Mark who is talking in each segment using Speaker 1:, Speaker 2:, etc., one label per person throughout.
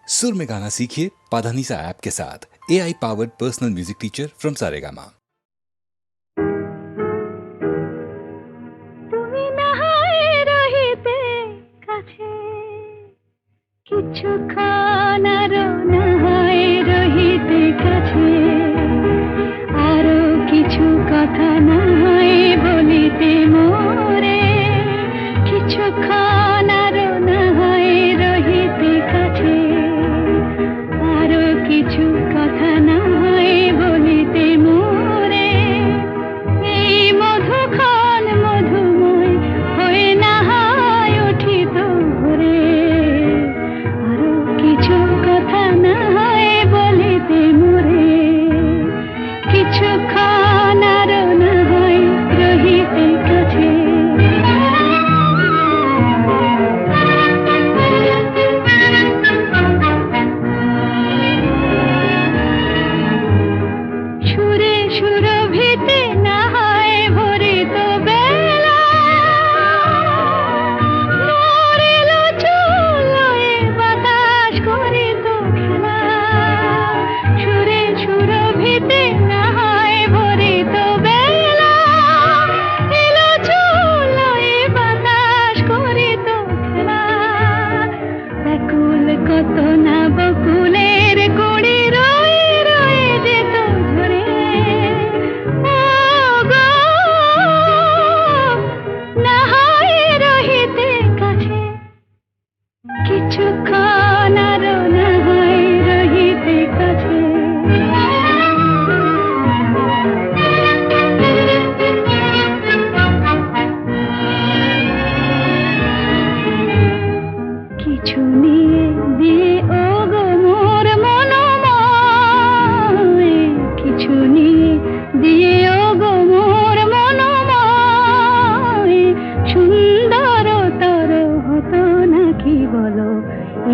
Speaker 1: सुर में गाना सीखिए पाधानीसा ऐप के साथ। AI powered personal music teacher from Saregama.
Speaker 2: কিছুক্ষণ আরো নাহায় রহিতে কাছে, আরো কিছু কথা নাহায় বলিতে মোরে। কিছুক্ষণ আরো নাহায় রহিতে কাছে, আরো কিছু কথা নাহায় বলিতে মোরে। এই মধুক্ষণ মধুময় হয়ে নাহায় উঠিত ভোরে, কিছু কথা না হয় বলিতে মোরে। কিছুক্ষণ আরো না হয় রহিতে কাছে, সুরে সুরভিতে না হয় ভরিত বেলা, মরিল চুলোয় বাতাস করিত খেলা। সুরে সুরভিতে না হয় ভরিত বেলা, এলো চুলোয় বাতাস করিত খেলা। ব্যাকুল কত না বকুলের কুড়ি রয়ে রয়ে যেত ঝরে। ও গো, না হয় রহিতে কাছে, কিছুক্ষণ আরো না হয় রহিতে কাছে। কিছু নিয়ে দিয়ে ও গো মোর মনোময়, কিছু নিয়ে দিয়ে ও গো মোর মনোময়। সুন্দরতর হতো নাকি বলো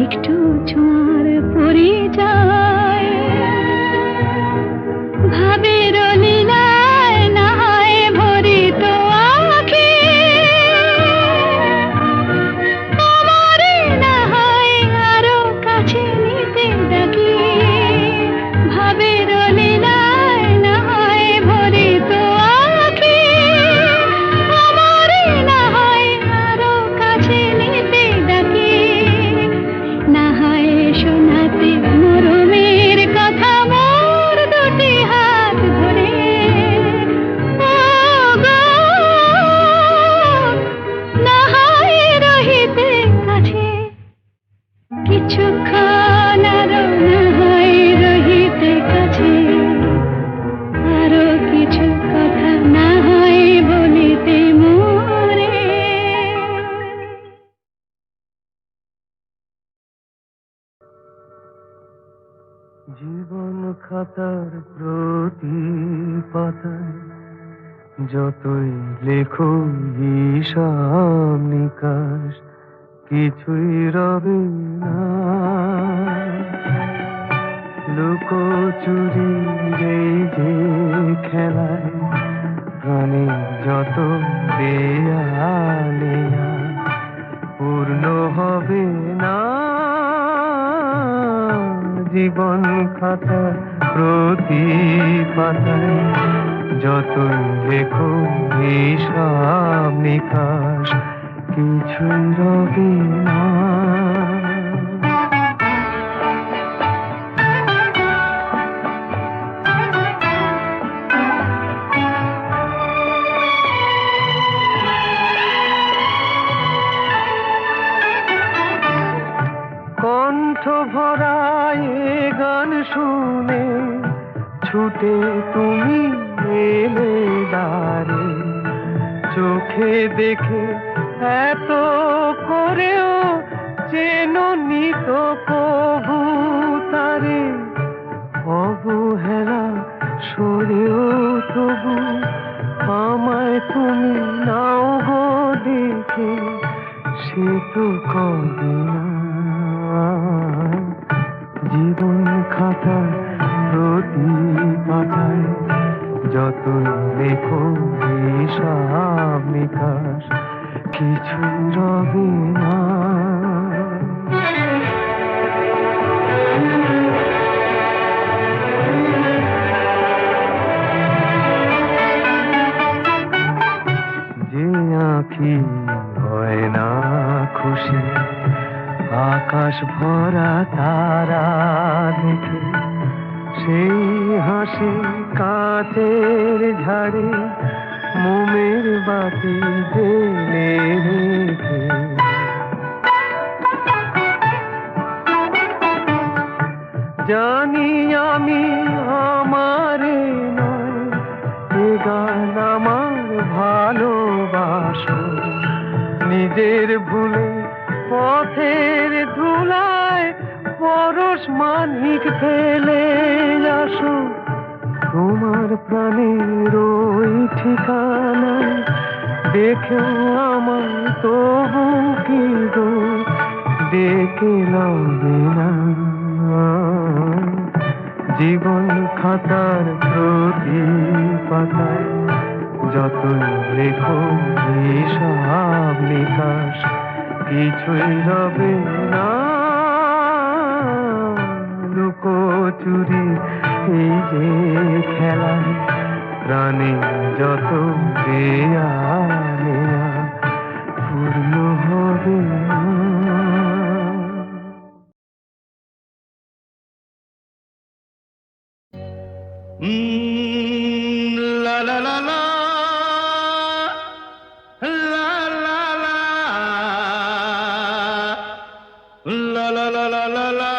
Speaker 2: একটু ছোঁয়ার পরিচয়। ভাবের লীলায় না হয় ভরিত আঁখি, আমারে না হয় আরো কাছে নিতে ডাকি। ভাবের লীলায় না হয় ভরিত আঁখি, আমারে না হয় আরো কাছে নিতে ডাকি। না হয় শোনাতে মরমের কথা মোর দুটি হাত ধরে। ও গো, না হয় রহিতে কাছে, কিছুক্ষণ আরো না হয় রহিতে কাছে। আরো কিছু কথা না হয় বলিতে মোরে।
Speaker 3: জীবন খাতার প্রতি পাতায় যতই লেখো হিসাব নিকাশ, কিছুই রবে না। লুকোচুরি এই যে খেলায় প্রাণে যত দেয়ালে পূর্ণ হবে না। জীবন খাতা প্রতি পাতায় যতই লেখো হিসাব নিকাশ, কিছুই রবে না। কণ্ঠ ভরায় গান শুনে ছুটে তুমি এলে দ্বারে। চোখে দেখে এত করেও চেননি তো কবু তারে। অবহেলা সরেও তবু আমায় তুমি নাও গো দেখে, সে তো কবে না। জীবন খাতা প্রতি পাতায় যতই লেখো হিসাব নিকাশ, কিছু রবে না। ভরা তারা দেখে সেই হাসি কাঁচের ঝাড়ে মোমের বাতি জেলে রেখে জানি আমি আমার নয় এ গান আমার ভালোবাসো নিজের ভুলে পথের ধুলায় পরশ মানিক ফেলে আসো তোমার প্রাণের ওই ঠিকানায় দেখে আমার তবু কি গো ডেকে লবে না জীবন খাতার প্রতি পাতায় যতই লেখো হিসাব নিকাশ কিছুই রবে না লুকোচুরি এই যে খেলায় প্রাণে যত দেয়া নেয়া পূর্ণ হবে না।
Speaker 4: La la la la la la la la la la la la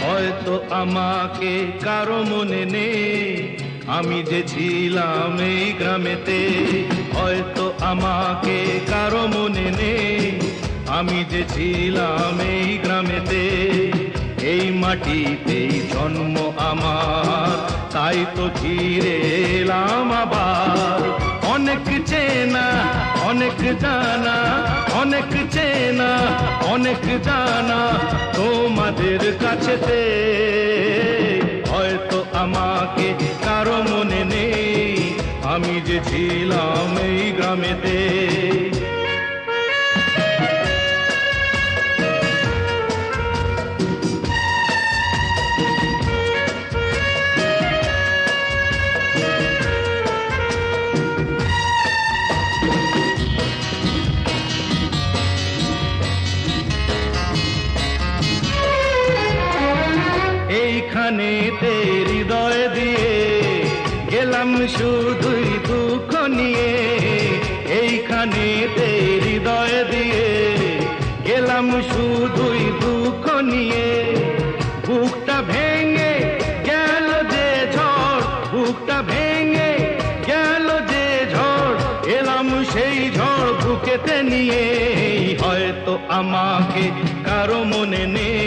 Speaker 4: হয়তো আমাকে কারো মনে নেই আমি যে ছিলাম এই গ্রামেতে হয়তো আমাকে কারো মনে নেই আমি যে ছিলাম এই গ্রামেতে এই মাটিতেই জন্ম আমার তাই তো ফিরে এলাম আবার অনেক চেনা অনেক জানা অনেক চেনা অনেক জানা তোমাদের কাছেতে হয়তো আমাকে কারো মনে নেই আমি যে ছিলাম এই গ্রামেতে এইখানেতে হৃদয় দিয়ে গেলাম শুধুই দুঃখ নিয়ে এইখানেতে হৃদয় দিয়ে গেলাম শুধুই দুঃখ নিয়ে বুকটা ভেঙে গেল যে ঝড় বুকটা ভেঙে গেল যে ঝড় এলাম সেই ঝড় বুকেতে নিয়ে হয়তো আমাকে কারো মনে নেই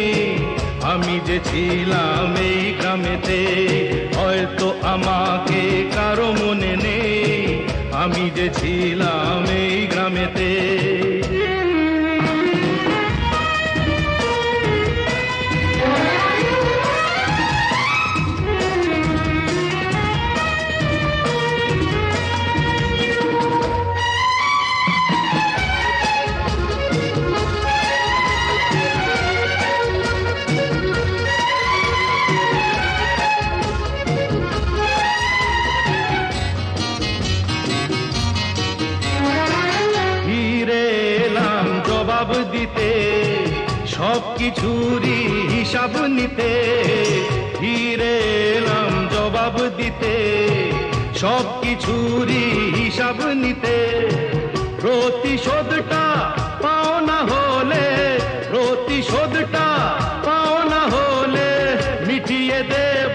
Speaker 4: আমি যে ছিলাম এই গ্রামেতে হয়তো আমাকে কারো মনে নেই আমি যে ছিলাম এই গ্রামেতে জবাব দিতে সব কিছুরই হিসাব নিতে ফিরে এলাম জবাব দিতে সব কিছুরই হিসাব নিতে প্রতিশোধটা পাওনা হলে প্রতিশোধটা পাওনা হলে মিটিয়ে দেব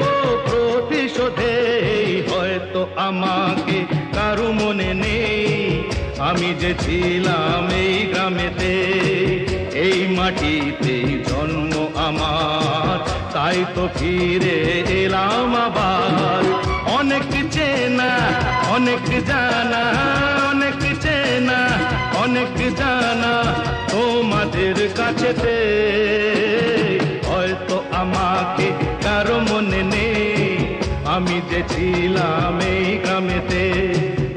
Speaker 4: প্রতিশোধে হয়তো আমাকে কারো মনে নেই আমি যে ছিলাম এই গ্রামেতে এই মাটিতে জন্ম আমার তাই তো ফিরে এলাম আবার অনেক চেনা অনেক জানা অনেক চেনা অনেক জানা তোমাদের কাছেতে হয়তো আমাকে কারো মনে নেই আমি যে ছিলাম এই গ্রামেতে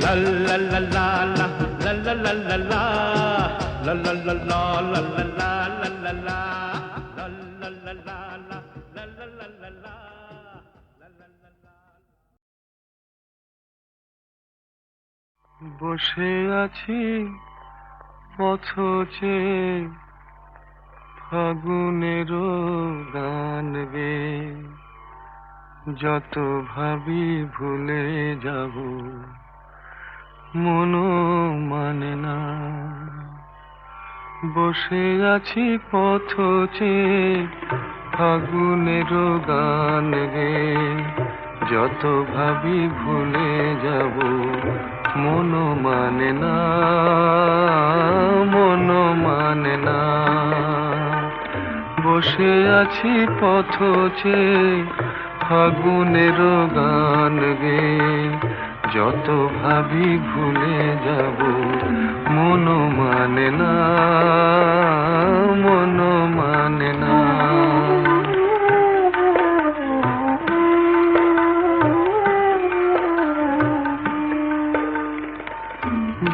Speaker 4: লা লা লা লা লা la la la la la la la la la la la la
Speaker 3: বসে আছি পথচে ফাগুনেরও গান গে, যত ভাবি ভুলে যাব মনও মানে না। বসে আছি পথচে ফাগুনেরও গান গে, যত ভাবি ভুলে যাব মনও মানে না, মনও মানে না। বসে আছি পথচে ফাগুনেরও গান গে, যত ভাবি ভুলে যাব মনও মানে না, মনও মানে না।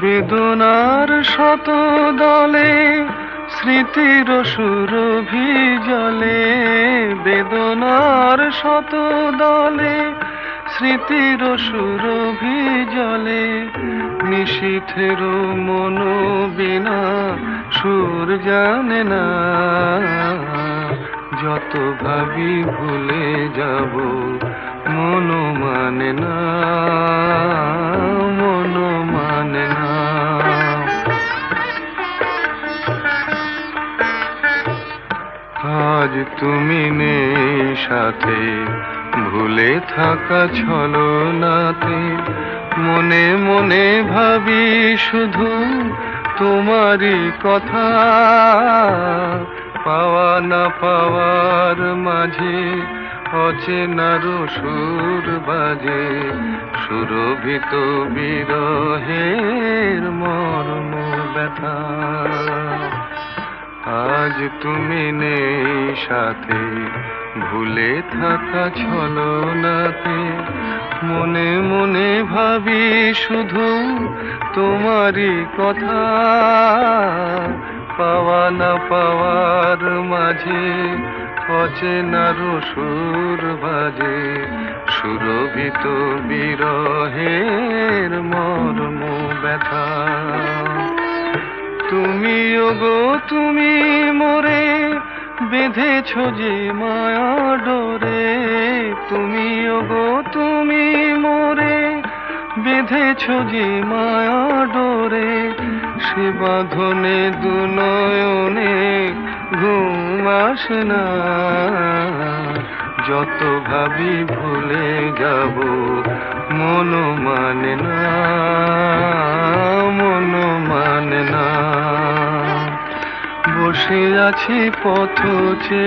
Speaker 3: বেদনার শত দলে স্মৃতির সুরভি জলে, বেদনার শত দলে স্মৃতির সুরভি জলে, নিশীথের মন বিনা সুর জানে না। যত ভাবি ভুলে যাব মনও মানে না, মনও মানে না। আজ তুমি নেই সাথে, ভুলে থাকা ছলনাতে, মনে মনে ভাবি শুধু তোমারই কথা। পাওয়া না পাওয়ার মাঝে অচেনার সুর বাজে, সুরভিত বিরহের মর্ম ব্যথা। আজ তুমি নেই সাথে, ভুলে থাকা ছলনাতে, মনে মনে ভাবি শুধু তোমারই কথা। পাওয়া না পাওয়ার মাঝে অচেনার সুর বাজে, সুরভিত বিরহের মর্ম ব্যথা। তুমিও গো তুমি মোরে বেঁধেছ যে মায়া ডোরে, তুমিও গো তুমি মোরে বেঁধেছ যে মায়া ডোরে, সে বাঁধনে দুনয়নে ঘুম আসে না। যত ভাবি ভুলে যাব মনও মানে না, মনও মানে না। বসে আছি পথচে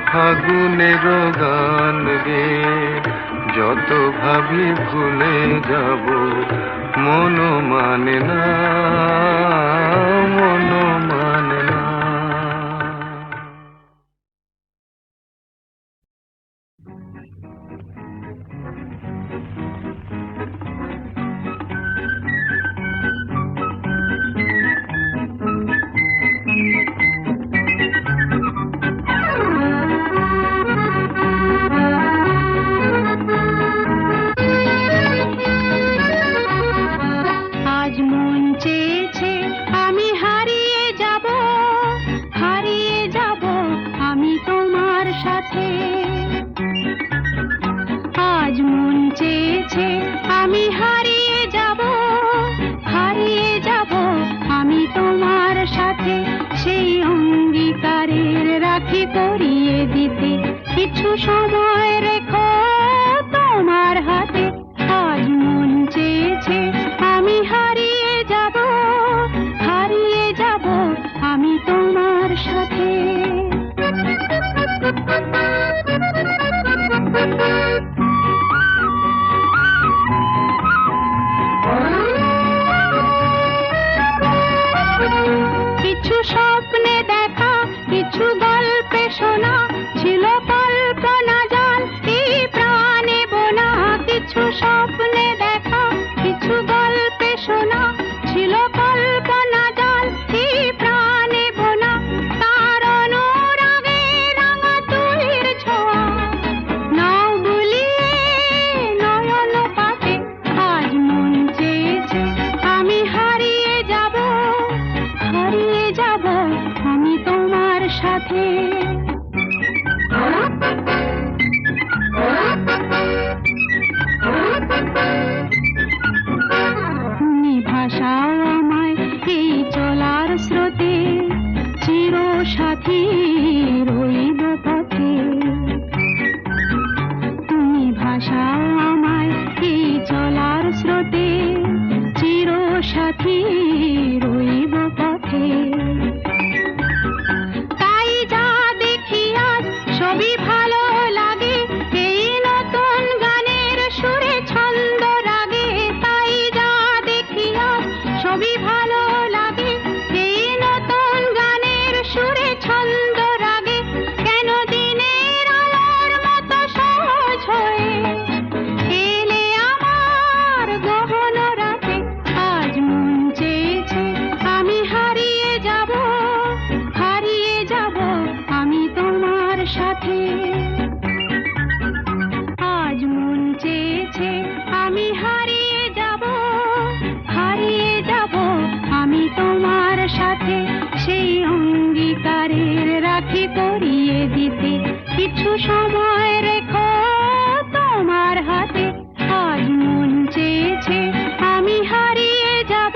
Speaker 3: ফাগুনেরও গান গে, যত ভাবি ভুলে যাব মনও মানে না, মনও মানে না।
Speaker 2: আজ মন চেয়েছে আমি হারিয়ে যাব, হারিয়ে যাব আমি তোমার সাথে। আজ মন চেয়েছে আমি হারিয়ে যাব, হারিয়ে যাব আমি তোমার সাথে। সেই অঙ্গীকারের রাখি পরিয়ে দিতে কিছু সময় রেখো তোমার হাতে। আজ মন চেয়েছে আমি হারিয়ে যাব, হারিয়ে যাব আমি তোমার সাথে। কিছু স্বপ্নে দেখা, কিছু গল্পে শোনা, ছিল কল্পনা জাল এই তুমি ভাসাও আমায় এই চলার স্রোতে, চির সাথী রইব পথে। তুমি ভাসাও আমায় এই চলার স্রোতে, চির সাথী রইব পথে। তাই যা দেখি আজ সবই ভালো লাগে, এই নতুন গানের সুরে ছন্দ রাগে। তাই যা দেখি আজ সবই ভালো লাগে, এই নতুন গানের সুরে ছন্দ রাগে। কেন দিনের আলোর মতো সহজ হয়ে এলে আমার গহন রাতে। আজ মন চেয়েছে আমি হারিয়ে যাব, হারিয়ে যাব আমি তোমার সাথে। আজ মন চেয়েছে আমি হারিয়ে যাব, হারিয়ে যাব আমি তোমার সাথে। সেই অঙ্গীকারের রাখি পরিয়ে দিতে কিছু সময় রেখো তোমার হাতে। আজ মন চেয়েছে আমি হারিয়ে যাব,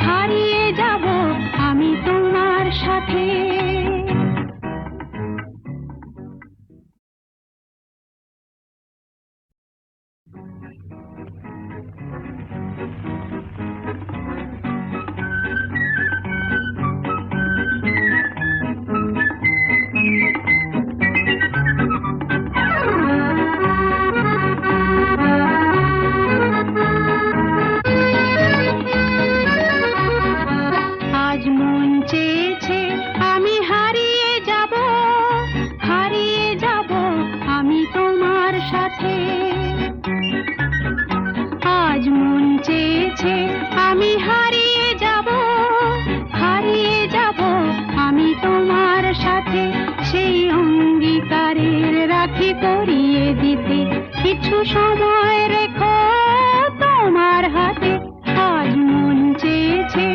Speaker 2: হারিয়ে যাব আমি তোমার সাথে। আজ মন চেয়েছে আমি হারিয়ে যাব, হারিয়ে যাব আমি তোমার সাথে। আজ মন চেয়েছে আমি হারিয়ে যাব, হারিয়ে যাব আমি তোমার সাথে। সেই অঙ্গীকারের রাখি পরিয়ে দিতে কিছু সময় রেখো তোমার হাতে। আজ মন চেয়েছে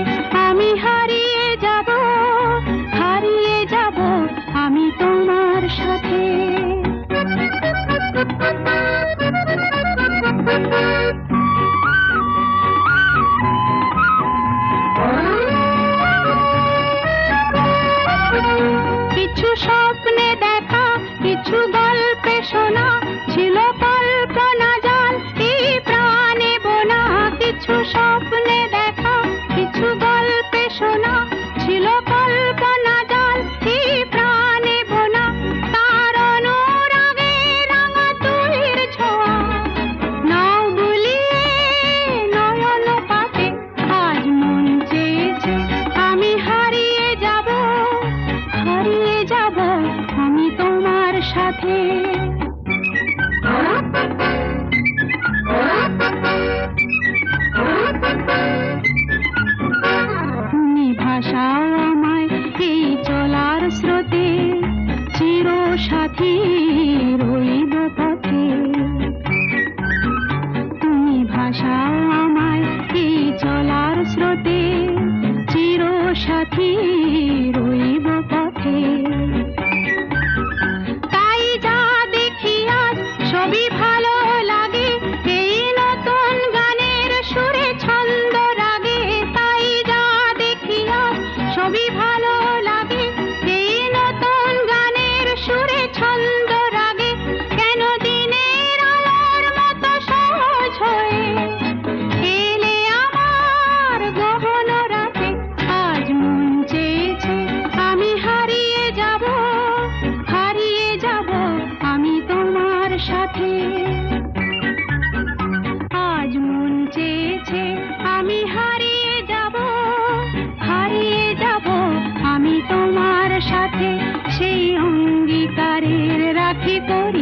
Speaker 2: আমি হারিয়ে যাব, হারিয়ে যাব আমি তোমার সাথে। কিছু স্বপ্নে দেখা, কিছু গল্পে শোনা, ছিল কল্পনা জাল এই প্রাণে বোনা। কিছু স্বপ্নে দেখা, কিছু গল্পে শোনা, ছিল কল্পনা জাল এই প্রাণে বোনা। তার অনুরাগে রাঙা তুলির ছোঁয়া নাও বুলিয়ে নয়ন পাতে। আজ মন চেয়েছে আমি হারিয়ে যাব, হারিয়ে যাব আমি তোমার সাথে। তুমি ভাসাও আমায় এই চলার স্রোতে, চির সাথী রইব পথে। তুমি ভাসাও আমায় এই চলার স্রোতে, চির সাথী রইব পথে। তাই যা দেখি আজ সবই ভালো লাগে, এই নতুন গানের সুরে ছন্দ রাগে। তাই যা দেখি আজ সবই ভালো লাগে, এই নতুন গানের সুরে ছন্দ রাগে। কেন দিনের আলোর মতো সহজ হয়ে এলে আমার গহন রাতে। আজ মন চেয়েছে আমি হারিয়ে যাব, হারিয়ে যাব আমি তোমার সাথে। আজ মন চেয়েছে আমি হারিয়ে যাব, হারিয়ে যাব আমি তোমার সাথে। সেই অঙ্গীকারের রাখি পরিয়ে